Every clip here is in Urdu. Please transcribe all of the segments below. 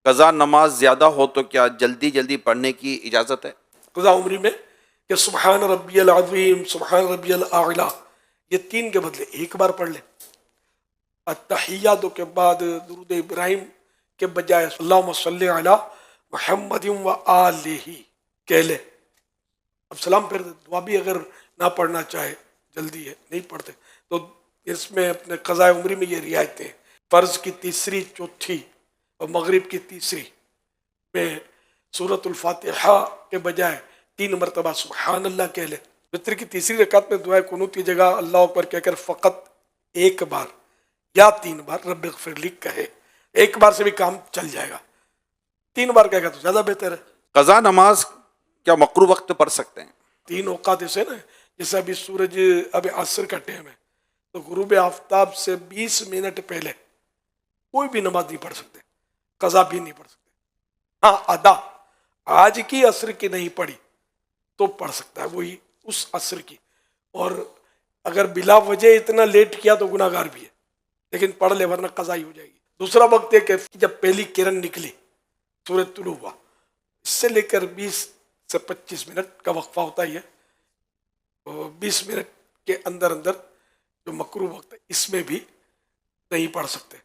قضا نماز زیادہ ہو تو کیا جلدی جلدی پڑھنے کی اجازت ہے؟ قضا عمری میں کہ سبحان ربی العظیم، سبحان ربی الاعلیٰ، یہ 3 کے بدلے 1 بار پڑھ لیں۔ التحیات کے بعد درود ابراہیم کے بجائے اللہم صلی علی محمد و آلہ کہہ لے۔ اب سلام پھر دعا بھی اگر نہ پڑھنا چاہے، جلدی ہے نہیں پڑھتے، تو اس میں اپنے قضاء عمری میں یہ رعایتیں ہیں۔ فرض کی تیسری، چوتھی اور مغرب کی تیسری میں سورۃ الفاتحہ کے بجائے 3 مرتبہ سبحان اللہ کہہ لے۔ وتر کی تیسری رکعت میں دعائے قنوت کی جگہ اللہ اکبر کہہ کر فقط 1 بار یا 3 بار رب اغفر لی کہے۔ 1 بار سے بھی کام چل جائے گا، 3 بار کہے گا تو زیادہ بہتر ہے۔ قضا نماز کیا مکروہ وقت پڑھ سکتے ہیں؟ 3 اوقات ایسے نا، جیسے ابھی سورج ابھی عصر کا ٹائم ہے تو غروب آفتاب سے 20 منٹ پہلے کوئی بھی نماز نہیں پڑھ سکتے، قضا بھی نہیں پڑھ سکتے۔ ہاں ادا آج کی عصر کی نہیں پڑھی تو پڑھ سکتا ہے، وہی اس عصر کی، اور اگر بلا وجہ اتنا لیٹ کیا تو گناہ گار بھی ہے، لیکن پڑھ لے ورنہ قضا ہی ہو جائے گی۔ دوسرا وقت ہے کہ جب پہلی کرن نکلی، سورج طلوع ہوا، اس سے لے کر 20 سے 25 منٹ کا وقفہ ہوتا ہی ہے، 20 منٹ کے اندر اندر جو مکروہ وقت ہے اس میں بھی نہیں پڑھ سکتے،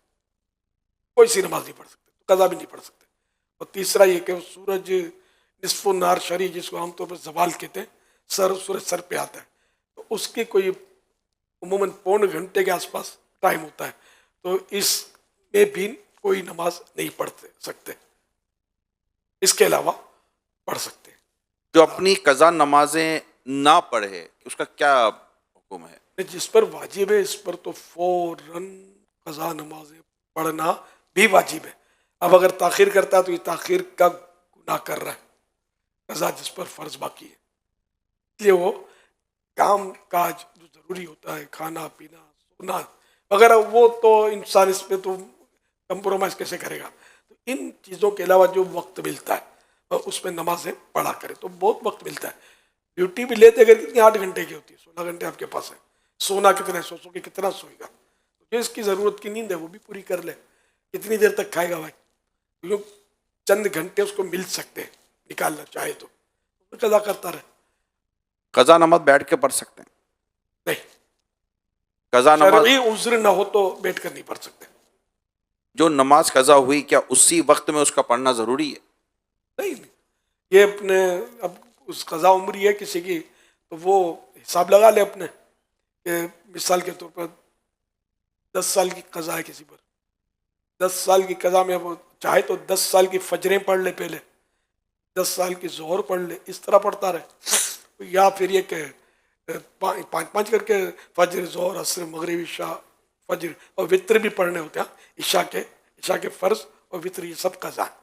کوئی سی نماز نہیں پڑھ سکتے، قضا بھی نہیں پڑھ سکتے۔ اور تیسرا یہ کہ سورج نصف النہار شری، جس کو عام طور پر زوال کہتے ہیں، سورج سر پہ آتا ہے، تو اس کی کوئی عموماً 1.25 گھنٹے کے آس پاس ٹائم ہوتا ہے، تو اس میں بھی کوئی نماز نہیں پڑھ سکتے، اس کے علاوہ پڑھ سکتے ہیں۔ جو اپنی قضا نمازیں نہ پڑھے اس کا کیا حکم ہے؟ جس پر واجب ہے اس پر تو فوراً قضا نمازیں پڑھنا بھی واجب ہے۔ اب اگر تاخیر کرتا ہے تو یہ تاخیر کا گناہ کر رہا ہے، قضا جس پر فرض باقی ہے، اس لیے وہ کام کاج جو ضروری ہوتا ہے، کھانا پینا سونا وغیرہ، وہ تو انسان اس پہ تو کمپرومائز کیسے کرے گا، تو ان چیزوں کے علاوہ جو وقت ملتا ہے اور اس میں نمازیں پڑھا کرے تو بہت وقت ملتا ہے۔ ڈیوٹی بھی لیتے اگر کتنی 8 گھنٹے کی ہوتی ہے، 16 گھنٹے آپ کے پاس ہے، سونا کتنا ہے، سو کے کتنا سوئے گا، جو اس کی ضرورت کی نیند ہے وہ بھی پوری کر لے۔ کتنی دیر تک کھائے گا بھائی، کیونکہ چند گھنٹے اس کو مل سکتے ہیں، نکالنا چاہے تو قضا کرتا رہے۔ قضا نماز بیٹھ کے پڑھ سکتے ہیں؟ نہیں، قضا نماز شرعی عذر نہ ہو تو بیٹھ کر نہیں پڑھ سکتے۔ جو نماز قضا ہوئی کیا اسی وقت میں اس کا پڑھنا ضروری ہے؟ نہیں، یہ اپنے اب اس قضا عمری ہے کسی کی تو وہ حساب لگا لے اپنے، کہ مثال کے طور پر 10 سال کی قضا ہے کسی پر، 10 سال کی قضا میں وہ چاہے تو 10 سال کی فجریں پڑھ لے، پہلے 10 سال کی ظہر پڑھ لے، اس طرح پڑھتا رہے، یا پھر یہ کہ 5 کر کے فجر، ظہر، عصر، مغرب، عشاء، فجر، اور وطر بھی پڑھنے ہوتے ہیں، عشاء کے فرض اور وطر یہ سب قضا ہے۔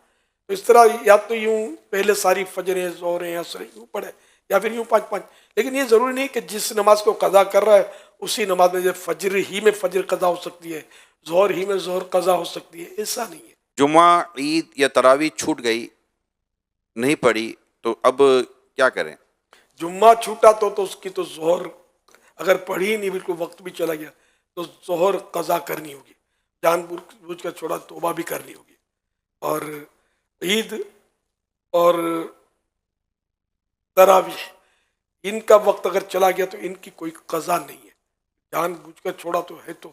تو اس طرح یا تو یوں پہلے ساری فجریں، ظہریں، عصر یوں پڑھے، یا پھر یوں 5 لیکن یہ ضروری نہیں کہ جس نماز کو قضا کر رہا ہے اسی نماز میں، فجر ہی میں فجر قضا ہو سکتی ہے، ظہر ہی میں ظہر قضا ہو سکتی ہے، ایسا نہیں ہے۔ جمعہ، عید یا تراویح چھوٹ گئی، نہیں پڑھی تو اب کیا کریں؟ جمعہ چھوٹا تو اس کی تو ظہر اگر پڑھی نہیں، بالکل وقت بھی چلا گیا تو ظہر قضا کرنی ہوگی، جان بوجھ کر چھوڑا توبہ بھی کرنی ہوگی۔ اور عید اور تراویح ان کا وقت اگر چلا گیا تو ان کی کوئی قضا نہیں ہے، جان بوجھ کر چھوڑا تو ہے، تو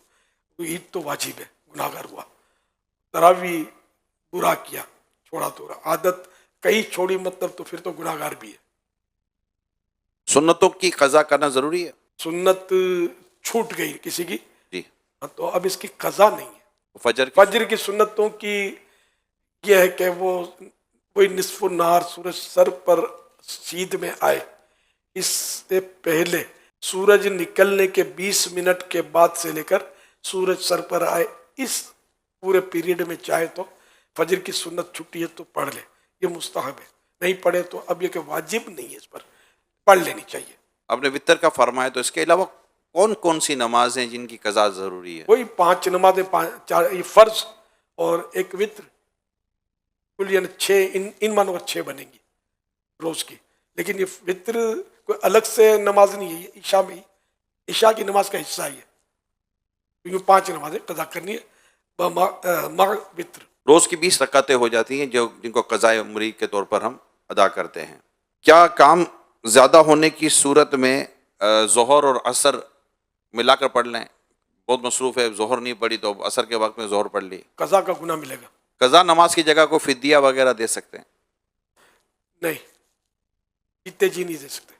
عید تو واجب ہے، گناہ گار ہوا، تراویح برا کیا، چھوڑا تو رہا، عادت کہیں چھوڑی مطلب تو پھر تو گناہ گار بھی ہے۔ سنتوں کی قضا کرنا ضروری ہے؟ سنت چھوٹ گئی کسی کی جی، تو اب اس کی قضا نہیں ہے۔ فجر کی سنتوں کی یہ ہے کہ وہ کوئی نصف النہار، سورج سر پر سیدھ میں آئے، اس سے پہلے سورج نکلنے کے 20 منٹ کے بعد سے لے کر سورج سر پر آئے، اس پورے پیریڈ میں چاہے تو فجر کی سنت چھٹی ہے تو پڑھ لے، یہ مستحب ہے، نہیں پڑھے تو اب یہ کہ واجب نہیں ہے، اس پر پڑھ لینی چاہیے۔ آپ نے وطر کا فرمایا، تو اس کے علاوہ کون کون سی نمازیں جن کی قضا ضروری ہے؟ وہی 5 نمازیں، 4 یہ فرض اور 1 وطر، کل یعنی 6، ان مانوں کا 6 بنیں گی روز کی، لیکن یہ وطر کوئی الگ سے نماز نہیں ہے، یہ عشاء میں ہی، عشاء کی نماز کا حصہ ہی ہے، کیونکہ 5 نمازیں قضا کرنی ہے مع وطر۔ روز کی 20 رکعتیں ہو جاتی ہیں جن کو قضاء عمری کے طور پر ہم ادا کرتے ہیں۔ کیا کام زیادہ ہونے کی صورت میں ظہر اور عصر ملا کر پڑھ لیں؟ بہت مصروف ہے، ظہر نہیں پڑھی تو عصر کے وقت میں ظہر پڑھ لی، قضا کا گناہ ملے گا؟ قضا نماز کی جگہ کو فدیہ وغیرہ دے سکتے ہیں؟ نہیں، اتنے جی نہیں دے سکتے۔